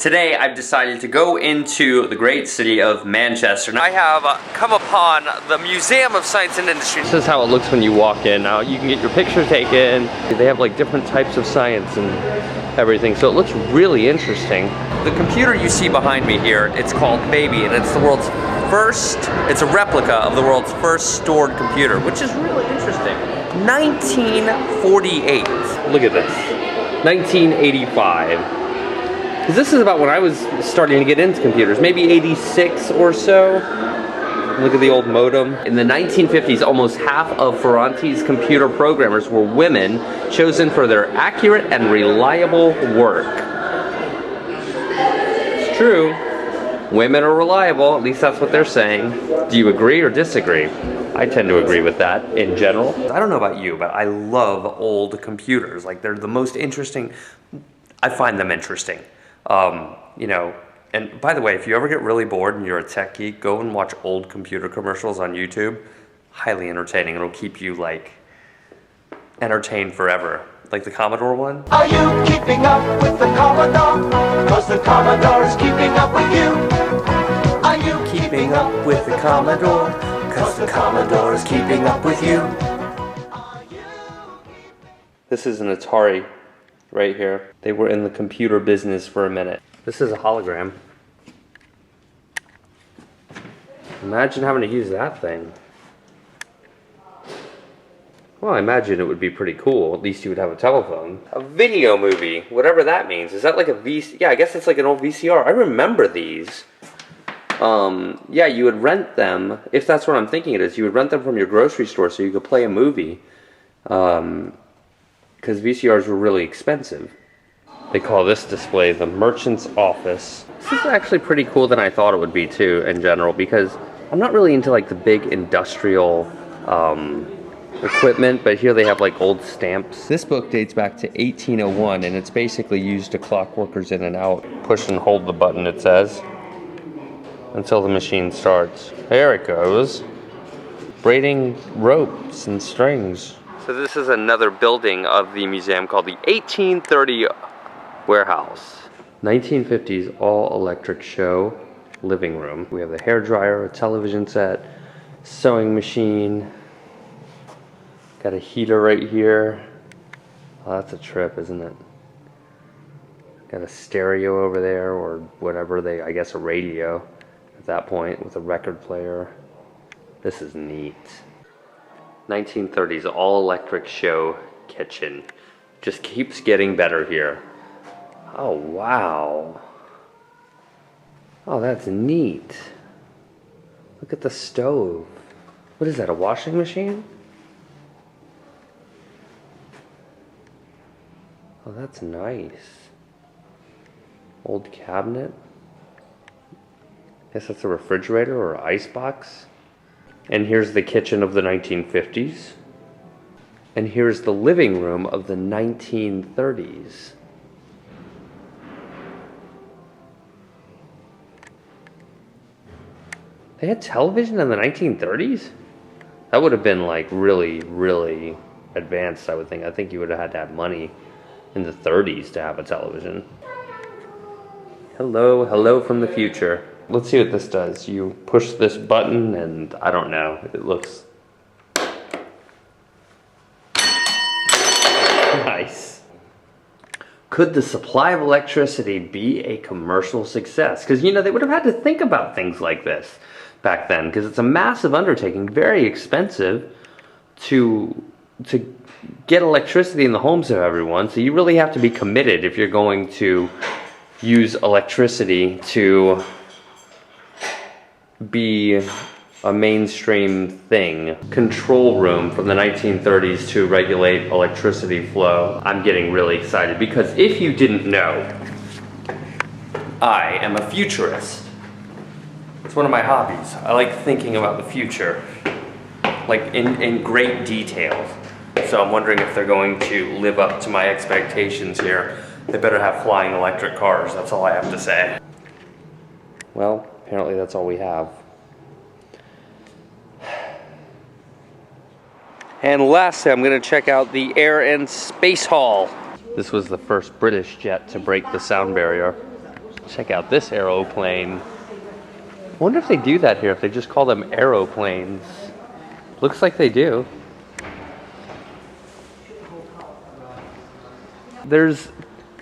Today I've decided to go into the great city of Manchester. Now, I have come upon the Museum of Science and Industry. This is how it looks when you walk in. Now you can get your picture taken. They have like different types of science and everything, so it looks really interesting. The computer you see behind me here, it's called Baby, and it's the world's first, it's a replica of the world's first stored computer, which is really interesting. 1948. Look at this. 1985. Because this is about when I was starting to get into computers, maybe 86 or so. Look at the old modem. In the 1950s, almost half of Ferranti's computer programmers were women, chosen for their accurate and reliable work. It's true. Women are reliable, at least that's what they're saying. Do you agree or disagree? I tend to agree with that in general. I don't know about you, but I love old computers. Like, they're the most interesting. I find them interesting. You know, and by the way, if you ever get really bored and you're a tech geek, go and watch old computer commercials on YouTube. Highly entertaining. It'll keep you, like, entertained forever. Like the Commodore one. Are you keeping up with the Commodore? Cause the Commodore is keeping up with you. Are you keeping up with the Commodore? Cause the Commodore is keeping up with you. This is an Atari right here. They were in the computer business for a minute. This is a hologram. Imagine having to use that thing. Well, I imagine it would be pretty cool. At least you would have a telephone. A video movie, whatever that means. Is that like a VCR? Yeah, I guess it's like an old VCR. I remember these. Yeah, you would rent them, if that's what I'm thinking it is. You would rent them from your grocery store so you could play a movie. Because VCRs were really expensive. They call this display the Merchant's Office. This is actually pretty cool than I thought it would be too, in general, because I'm not really into like the big industrial equipment, but here they have like old stamps. This book dates back to 1801, and it's basically used to clock workers in and out. Push and hold the button, it says, until the machine starts. There it goes. Braiding ropes and strings. So this is another building of the museum called the 1830 Warehouse. 1950s all-electric show living room. We have the hairdryer, a television set, sewing machine. Got a heater right here. Oh, that's a trip, isn't it? Got a stereo over there, or whatever I guess a radio at that point with a record player. This is neat. 1930s all-electric show kitchen. Just keeps getting better here. Oh, wow. Oh, that's neat. Look at the stove. What is that, a washing machine? Oh, that's nice. Old cabinet. Guess that's a refrigerator or an icebox. And here's the kitchen of the 1950s. And here's the living room of the 1930s. They had television in the 1930s? That would have been like really, really advanced, I would think. I think you would have had to have money in the 30s to have a television. Hello, hello from the future. Let's see what this does. You push this button and I don't know, it looks nice. Could the supply of electricity be a commercial success? Because, you know, they would have had to think about things like this back then, because it's a massive undertaking, very expensive to get electricity in the homes of everyone. So you really have to be committed if you're going to use electricity to be a mainstream thing. Control room from the 1930s to regulate electricity flow. I'm getting really excited because if you didn't know, I am a futurist. It's one of my hobbies. I like thinking about the future, like in great detail. So I'm wondering if they're going to live up to my expectations here. They better have flying electric cars, that's all I have to say. Well, apparently that's all we have. And lastly, I'm going to check out the Air and Space Hall. This was the first British jet to break the sound barrier. Check out this aeroplane. I wonder if they do that here, if they just call them aeroplanes. Looks like they do. There's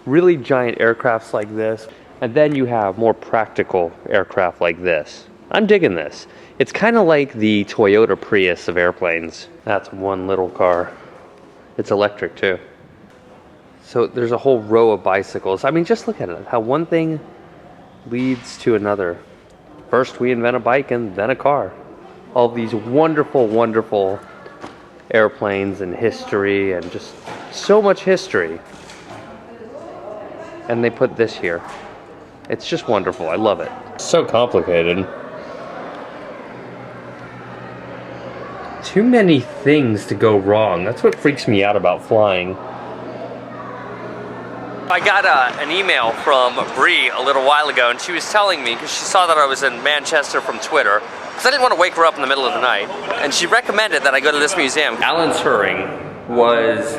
really giant aircrafts like this, and then you have more practical aircraft like this. I'm digging this. It's kind of like the Toyota Prius of airplanes. That's one little car. It's electric too. So there's a whole row of bicycles. I mean, just look at it, how one thing leads to another. First we invent a bike and then a car. All these wonderful, wonderful airplanes and history and just so much history. And they put this here. It's just wonderful. I love it. So complicated. Too many things to go wrong. That's what freaks me out about flying. I got an email from Bree a little while ago, and she was telling me, because she saw that I was in Manchester from Twitter, because I didn't want to wake her up in the middle of the night, and she recommended that I go to this museum. Alan Turing was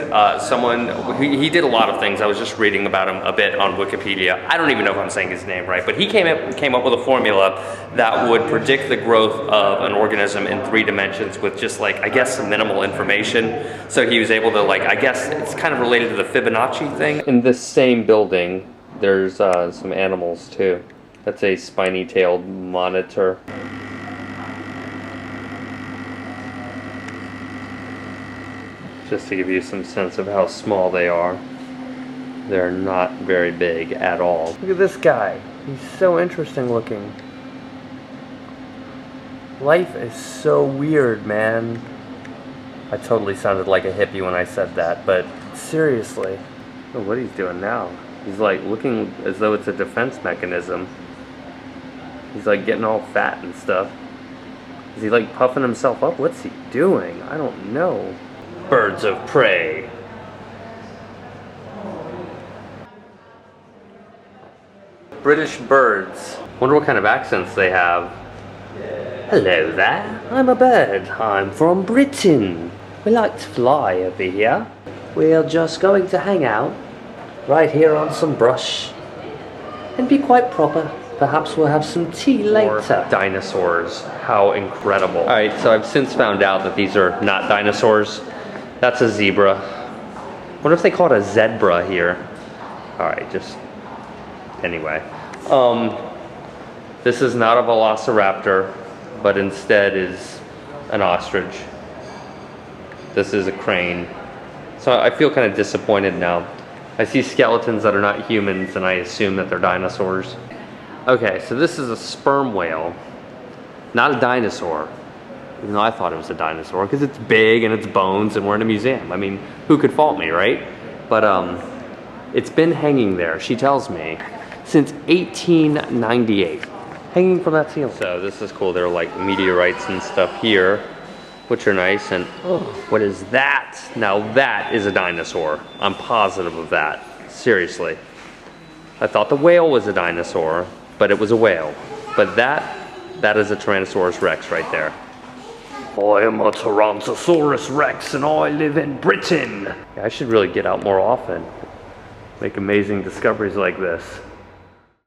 someone, he did a lot of things. I was just reading about him a bit on Wikipedia. I don't even know if I'm saying his name right, but he came up with a formula that would predict the growth of an organism in 3 dimensions with just like, I guess, some minimal information. So he was able to, like, I guess it's kind of related to the Fibonacci thing. In this same building, there's some animals too. That's a spiny-tailed monitor. Just to give you some sense of how small they are. They're not very big at all. Look at this guy. He's so interesting looking. Life is so weird, man. I totally sounded like a hippie when I said that, but seriously. Look what he's doing now. He's like looking as though it's a defense mechanism. He's like getting all fat and stuff. Is he like puffing himself up? What's he doing? I don't know. Birds of prey. British birds. Wonder what kind of accents they have. Hello there, I'm a bird. I'm from Britain. We like to fly over here. We're just going to hang out right here on some brush and be quite proper. Perhaps we'll have some tea later. Dinosaurs. How incredible. Alright, so I've since found out that these are not dinosaurs. That's a zebra. What if they call it a zebra here? Alright, just... Anyway. This is not a velociraptor, but instead is an ostrich. This is a crane. So I feel kind of disappointed now. I see skeletons that are not humans and I assume that they're dinosaurs. Okay, so this is a sperm whale. Not a dinosaur. Even though I thought it was a dinosaur, because it's big and it's bones and we're in a museum. I mean, who could fault me, right? But it's been hanging there, she tells me, since 1898. Hanging from that ceiling. So this is cool. There are like meteorites and stuff here, which are nice. And oh, what is that? Now that is a dinosaur. I'm positive of that. Seriously. I thought the whale was a dinosaur, but it was a whale. But that is a Tyrannosaurus Rex right there. I am a Tyrannosaurus Rex and I live in Britain. Yeah, I should really get out more often. Make amazing discoveries like this.